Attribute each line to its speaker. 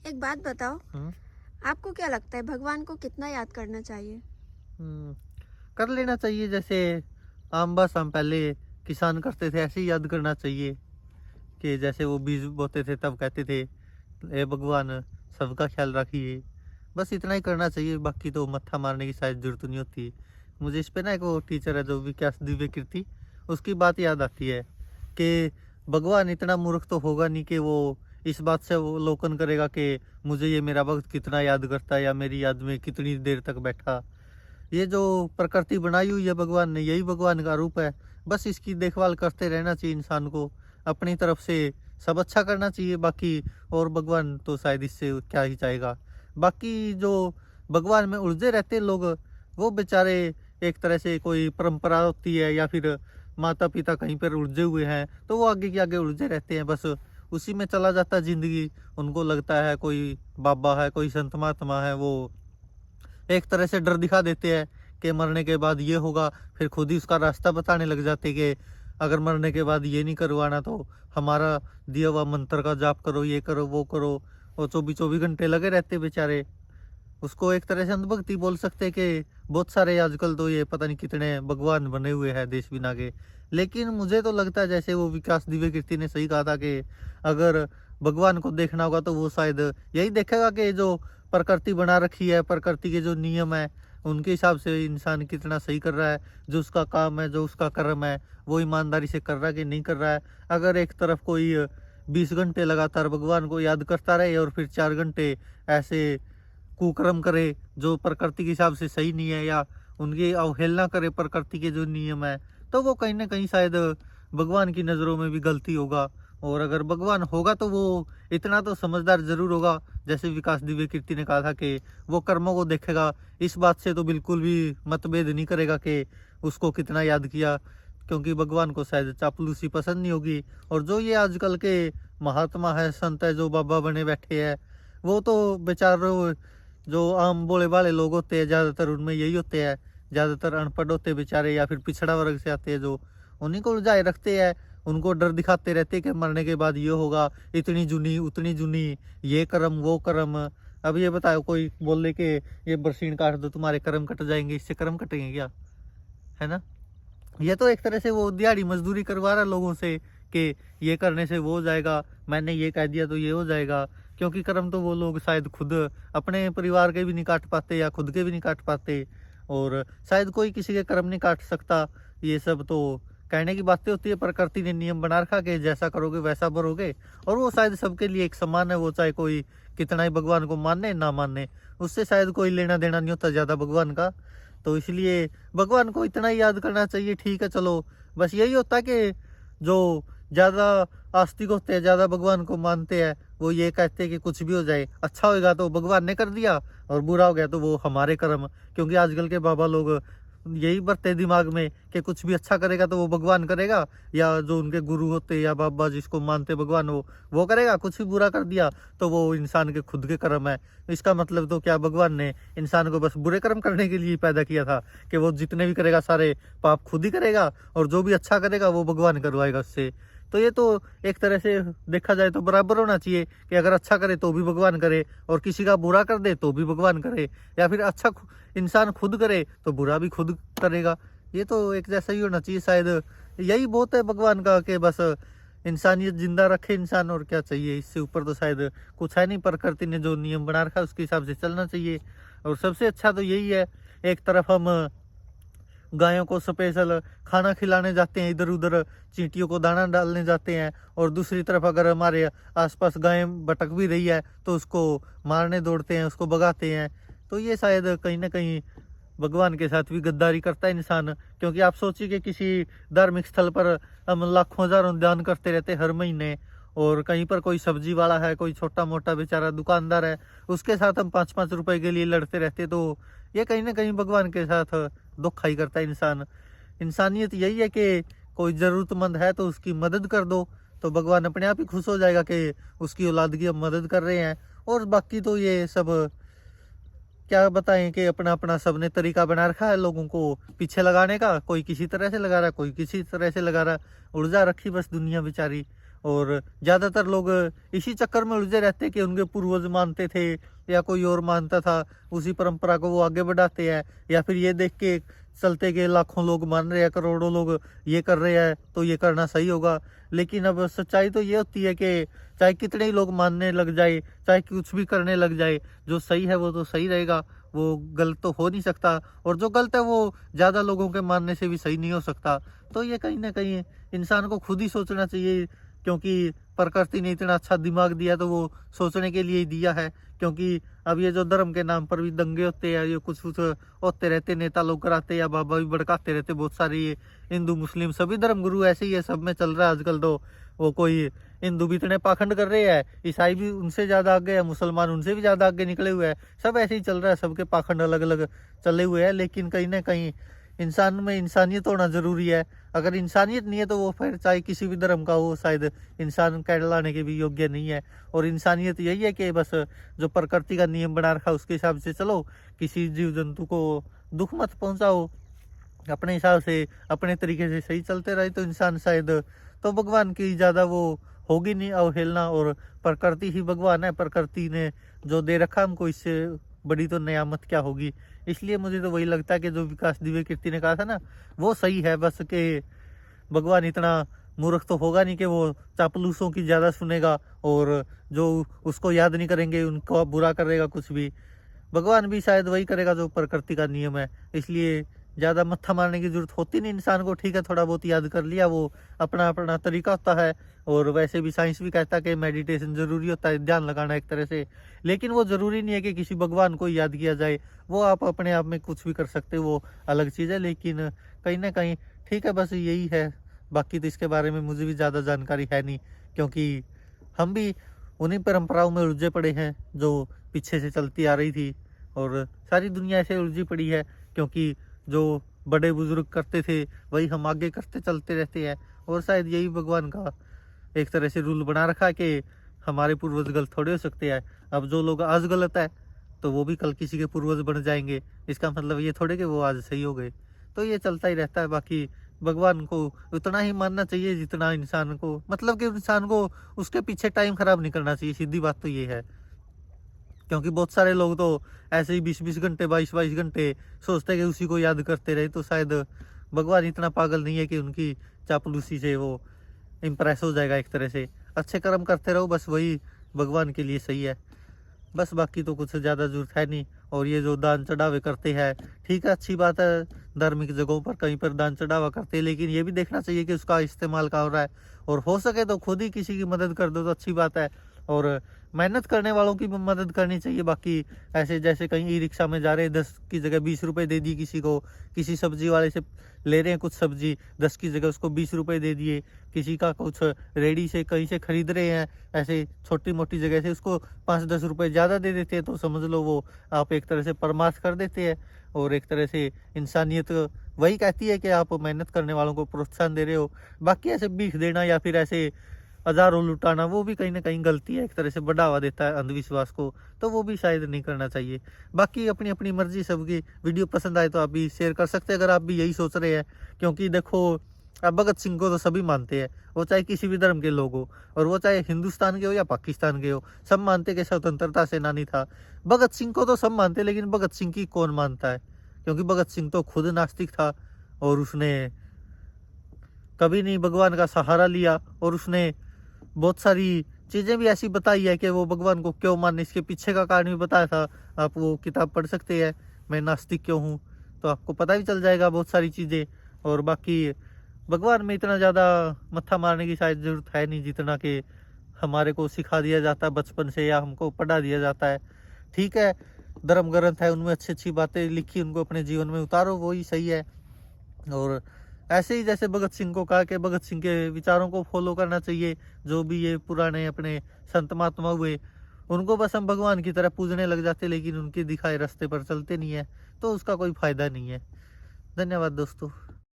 Speaker 1: एक बात बताओ,
Speaker 2: हम्म,
Speaker 1: आपको क्या लगता है भगवान को कितना याद करना चाहिए?
Speaker 2: हम्म, कर लेना चाहिए। जैसे आम बस हम पहले किसान करते थे ऐसे ही याद करना चाहिए कि जैसे वो बीज बोते थे तब कहते थे ए भगवान सबका ख्याल रखिए। बस इतना ही करना चाहिए, बाकी तो मत्था मारने की शायद जरूरत नहीं होती। मुझे इस पे ना एक वो टीचर है जो विकास दिव्य कीर्ति, उसकी बात याद आती है कि भगवान इतना मूर्ख तो होगा नहीं कि वो इस बात से अवलोकन करेगा कि मुझे ये मेरा भक्त कितना याद करता है या मेरी याद में कितनी देर तक बैठा। ये जो प्रकृति बनाई हुई है भगवान ने, यही भगवान का रूप है। बस इसकी देखभाल करते रहना चाहिए इंसान को, अपनी तरफ से सब अच्छा करना चाहिए। बाकी और भगवान तो शायद इससे क्या ही चाहेगा। बाकी जो भगवान में उलझे रहते हैं लोग, वो बेचारे एक तरह से कोई परंपरा होती है या फिर माता पिता कहीं पर उलझे हुए हैं तो वो आगे के आगे उलझे रहते हैं, बस उसी में चला जाता है जिंदगी। उनको लगता है कोई बाबा है, कोई संत महात्मा है, वो एक तरह से डर दिखा देते हैं कि मरने के बाद ये होगा, फिर खुद ही उसका रास्ता बताने लग जाते कि अगर मरने के बाद ये नहीं करवाना तो हमारा दिया हुआ मंत्र का जाप करो, ये करो वो करो। वो 24-24 घंटे लगे रहते बेचारे। उसको एक तरह से अंधभक्ति बोल सकते हैं कि बहुत सारे आजकल तो ये पता नहीं कितने भगवान बने हुए हैं देश बिना के। लेकिन मुझे तो लगता है जैसे वो विकास दिव्य कीर्ति ने सही कहा था कि अगर भगवान को देखना होगा तो वो शायद यही देखेगा कि जो प्रकृति बना रखी है, प्रकृति के जो नियम है, उनके हिसाब से इंसान कितना सही कर रहा है, जो उसका काम है, जो उसका कर्म है, वो ईमानदारी से कर रहा है कि नहीं कर रहा है। अगर एक तरफ कोई 20 घंटे लगातार भगवान को याद करता रहे और फिर 4 घंटे ऐसे कुकर्म करे जो प्रकृति के हिसाब से सही नहीं है, या उनकी अवहेलना करे प्रकृति के जो नियम है, तो वो कहीं ना कहीं शायद भगवान की नज़रों में भी गलती होगा। और अगर भगवान होगा तो वो इतना तो समझदार जरूर होगा, जैसे विकास दिव्य कीर्ति ने कहा था कि वो कर्मों को देखेगा। इस बात से तो बिल्कुल भी मतभेद नहीं करेगा कि उसको कितना याद किया, क्योंकि भगवान को शायद चापलूसी पसंद नहीं होगी। और जो ये आजकल के महात्मा है, संत है, जो बाबा बने बैठे हैं, वो तो बेचारों जो आम भोले भाले लोग होते हैं ज़्यादातर उनमें यही होते हैं। ज़्यादातर अनपढ़ होते हैं बेचारे या फिर पिछड़ा वर्ग से आते हैं, जो उन्हीं को उलझाए रखते हैं। उनको डर दिखाते रहते हैं कि मरने के बाद ये होगा, इतनी जुनी उतनी जुनी, ये कर्म वो कर्म। अब ये बताओ कोई बोले कि ये बरसीन काट दो तुम्हारे कर्म कट जाएंगे, इससे कर्म कटेंगे क्या? है ना? ये तो एक तरह से वो दिहाड़ी मजदूरी करवा रहा है लोगों से कि ये करने से वो हो जाएगा, मैंने ये कह दिया तो ये हो जाएगा। क्योंकि कर्म तो वो लोग शायद खुद अपने परिवार के भी नहीं काट पाते या खुद के भी नहीं काट पाते, और शायद कोई किसी के कर्म नहीं काट सकता। ये सब तो कहने की बातें होती है। प्रकृति ने नियम बना रखा कि जैसा करोगे वैसा भरोगे, और वो शायद सबके लिए एक समान है। वो चाहे कोई कितना ही भगवान को माने ना माने, उससे शायद कोई लेना देना नहीं होता ज़्यादा भगवान का। तो इसलिए भगवान को इतना ही याद करना चाहिए। ठीक है चलो, बस यही होता है कि जो ज़्यादा आस्तिक होते हैं, ज़्यादा भगवान को मानते हैं, वो ये कहते हैं कि कुछ भी हो जाए, अच्छा होगा तो भगवान ने कर दिया और बुरा हो गया तो वो हमारे कर्म। क्योंकि आजकल के बाबा लोग यही बरते दिमाग में कि कुछ भी अच्छा करेगा तो वो भगवान करेगा, या जो उनके गुरु होते या बाबा जिसको मानते भगवान वो करेगा। कुछ भी बुरा कर दिया तो वो इंसान के खुद के कर्म है। इसका मतलब तो क्या भगवान ने इंसान को बस बुरे कर्म करने के लिए पैदा किया था कि वो जितने भी करेगा सारे पाप खुद ही करेगा, और जो भी अच्छा करेगा वो भगवान करवाएगा उससे। तो ये तो एक तरह से देखा जाए तो बराबर होना चाहिए कि अगर अच्छा करे तो भी भगवान करे, और किसी का बुरा कर दे तो भी भगवान करे, या फिर अच्छा इंसान खुद करे तो बुरा भी खुद करेगा। ये तो एक जैसा ही होना चाहिए शायद। यही बहुत है भगवान का कि बस इंसानियत जिंदा रखे इंसान, और क्या चाहिए इससे ऊपर तो शायद कुछ है नहीं। प्रकृति ने जो नियम बना रखा है उसके हिसाब से चलना चाहिए। और सबसे अच्छा तो यही है, एक तरफ हम गायों को स्पेशल खाना खिलाने जाते हैं, इधर उधर चींटियों को दाना डालने जाते हैं, और दूसरी तरफ अगर हमारे आसपास गाय भटक भी रही है तो उसको मारने दौड़ते हैं, उसको भगाते हैं। तो ये शायद कहीं ना कहीं भगवान के साथ भी गद्दारी करता है इंसान। क्योंकि आप सोचिए कि किसी धार्मिक स्थल पर हम लाखों हजारों दान करते रहते हर महीने, और कहीं पर कोई सब्जी वाला है, कोई छोटा मोटा बेचारा दुकानदार है, उसके साथ हम 5-5 रुपए के लिए लड़ते रहते, तो ये कहीं ना कहीं भगवान के साथ धोखा ही करता है इंसान। इंसानियत यही है कि कोई ज़रूरतमंद है तो उसकी मदद कर दो, तो भगवान अपने आप ही खुश हो जाएगा कि उसकी औलाद की हम मदद कर रहे हैं। और बाकी तो ये सब क्या बताएं कि अपना अपना सबने तरीका बना रखा है लोगों को पीछे लगाने का। कोई किसी तरह से लगा रहा है, कोई किसी तरह से लगा रहा है, उलझा रखी बस दुनिया बेचारी। और ज़्यादातर लोग इसी चक्कर में उलझे रहते कि उनके पूर्वज मानते थे या कोई और मानता था, उसी परंपरा को वो आगे बढ़ाते हैं, या फिर ये देख के चलते कि लाखों लोग मान रहे हैं, करोड़ों लोग ये कर रहे हैं तो ये करना सही होगा। लेकिन अब सच्चाई तो ये होती है कि चाहे कितने ही लोग मानने लग जाए, चाहे कुछ भी करने लग जाए, जो सही है वो तो सही रहेगा, वो गलत तो हो नहीं सकता, और जो गलत है वो ज़्यादा लोगों के मानने से भी सही नहीं हो सकता। तो ये कहीं ना कहीं इंसान को खुद ही सोचना चाहिए, क्योंकि प्रकृति ने इतना अच्छा दिमाग दिया तो वो सोचने के लिए ही दिया है। क्योंकि अब ये जो धर्म के नाम पर भी दंगे होते हैं, ये कुछ कुछ होते रहते, नेता लोग कराते या बाबा भी भड़काते रहते बहुत सारे, ये हिंदू मुस्लिम सभी धर्म गुरु ऐसे ही है, सब में चल रहा है आजकल। तो वो कोई हिंदू भी इतने पाखंड कर रहे हैं, ईसाई भी उनसे ज़्यादा आगे है, मुसलमान उनसे भी ज़्यादा आगे निकले हुए हैं, सब ऐसे ही चल रहा है, सबके पाखंड अलग अलग चले हुए हैं। लेकिन कहीं ना कहीं इंसान में इंसानियत होना ज़रूरी है। अगर इंसानियत नहीं है तो वो फिर चाहे किसी भी धर्म का हो, शायद इंसान कहलाने के भी योग्य नहीं है। और इंसानियत यही है कि बस जो प्रकृति का नियम बना रखा है उसके हिसाब से चलो, किसी जीव जंतु को दुख मत पहुंचाओ, अपने हिसाब से अपने तरीके से सही चलते रहे तो इंसान शायद, तो भगवान की ज़्यादा वो होगी नहीं अवहेलना। और प्रकृति ही भगवान है, प्रकृति ने जो दे रखा हमको, इससे बड़ी तो नियामत क्या होगी। इसलिए मुझे तो वही लगता है कि जो विकास दिव्य कीर्ति ने कहा था ना, वो सही है। बस कि भगवान इतना मूर्ख तो होगा नहीं कि वो चापलूसों की ज़्यादा सुनेगा और जो उसको याद नहीं करेंगे उनको बुरा करेगा कुछ भी। भगवान भी शायद वही करेगा जो प्रकृति का नियम है। इसलिए ज़्यादा मत्था मारने की जरूरत होती नहीं इंसान को। ठीक है, थोड़ा बहुत याद कर लिया, वो अपना अपना तरीका होता है। और वैसे भी साइंस भी कहता है कि मेडिटेशन ज़रूरी होता है, ध्यान लगाना एक तरह से। लेकिन वो ज़रूरी नहीं है कि किसी भगवान को याद किया जाए, वो आप अपने आप में कुछ भी कर सकते हो, वो अलग चीज़ है। लेकिन कहीं ना कहीं ठीक है, बस यही है। बाकी तो इसके बारे में मुझे भी ज़्यादा जानकारी है नहीं, क्योंकि हम भी उन्हीं परंपराओं में उलझे पड़े हैं जो पीछे से चलती आ रही थी। और सारी दुनिया ऐसे उलझी पड़ी है, क्योंकि जो बड़े बुजुर्ग करते थे वही हम आगे करते चलते रहते हैं। और शायद यही भगवान का एक तरह से रूल बना रखा है कि हमारे पूर्वज गलत थोड़े हो सकते हैं। अब जो लोग आज गलत है तो वो भी कल किसी के पूर्वज बन जाएंगे, इसका मतलब ये थोड़े कि वो आज सही हो गए। तो ये चलता ही रहता है। बाकी भगवान को उतना ही मानना चाहिए जितना इंसान को, मतलब कि इंसान को उसके पीछे टाइम खराब नहीं करना चाहिए, सीधी बात तो ये है। क्योंकि बहुत सारे लोग तो ऐसे ही 20-20 घंटे 22-22 घंटे सोचते हैं कि उसी को याद करते रहे। तो शायद भगवान इतना पागल नहीं है कि उनकी चापलूसी से वो इम्प्रेस हो जाएगा एक तरह से। अच्छे कर्म करते रहो, बस वही भगवान के लिए सही है। बस बाकी तो कुछ ज़्यादा जरूरत है नहीं। और ये जो दान चढ़ावे करते हैं, ठीक है, अच्छी बात है, धार्मिक जगहों पर कहीं पर दान चढ़ावा करते हैं, लेकिन ये भी देखना चाहिए कि उसका इस्तेमाल कहाँ हो रहा है। और हो सके तो खुद ही किसी की मदद कर दो तो अच्छी बात है। और मेहनत करने वालों की भी मदद करनी चाहिए। बाकी ऐसे जैसे कहीं ई रिक्शा में जा रहे हैं, 10 की जगह 20 रुपये दे दिए किसी को, किसी सब्जी वाले से ले रहे हैं कुछ सब्जी, 10 की जगह उसको 20 रुपये दे दिए, किसी का कुछ रेडी से कहीं से खरीद रहे हैं ऐसे छोटी मोटी जगह से, उसको 5-10 रुपये ज़्यादा दे देते हैं, तो समझ लो वो आप एक तरह से परमार्थ कर देते हैं। और एक तरह से इंसानियत वही कहती है कि आप मेहनत करने वालों को प्रोत्साहन दे रहे हो। बाकी ऐसे भीख देना या फिर ऐसे हज़ारों लुटाना, वो भी कहीं ना कहीं गलती है, एक तरह से बढ़ावा देता है अंधविश्वास को, तो वो भी शायद नहीं करना चाहिए। बाकी अपनी अपनी मर्जी सबकी। वीडियो पसंद आए तो आप भी शेयर कर सकते हैं अगर आप भी यही सोच रहे हैं। क्योंकि देखो, अब भगत सिंह को तो सभी मानते हैं, वो चाहे किसी भी धर्म के लोग हो, और वो चाहे हिंदुस्तान के हो या पाकिस्तान के हो, सब मानते कि स्वतंत्रता सेनानी था। भगत सिंह को तो सब मानते, लेकिन भगत सिंह की कौन मानता है? क्योंकि भगत सिंह तो खुद नास्तिक था, और उसने कभी नहीं भगवान का सहारा लिया। और उसने बहुत सारी चीज़ें भी ऐसी बताई है कि वो भगवान को क्यों माने, इसके पीछे का कारण भी बताया था। आप वो किताब पढ़ सकते हैं, मैं नास्तिक क्यों हूँ, तो आपको पता भी चल जाएगा बहुत सारी चीज़ें। और बाकी भगवान में इतना ज़्यादा मत्था मारने की शायद ज़रूरत है नहीं, जितना कि हमारे को सिखा दिया जाता है बचपन से या हमको पढ़ा दिया जाता है। ठीक है, धर्म ग्रंथ है, उनमें अच्छी अच्छी बातें लिखी, उनको अपने जीवन में उतारो, वो ही सही है। और ऐसे ही जैसे भगत सिंह को कहा कि भगत सिंह के विचारों को फॉलो करना चाहिए, जो भी ये पुराने अपने संत महात्मा हुए, उनको बस हम भगवान की तरह पूजने लग जाते, लेकिन उनके दिखाए रास्ते पर चलते नहीं है, तो उसका कोई फायदा नहीं है। धन्यवाद दोस्तों।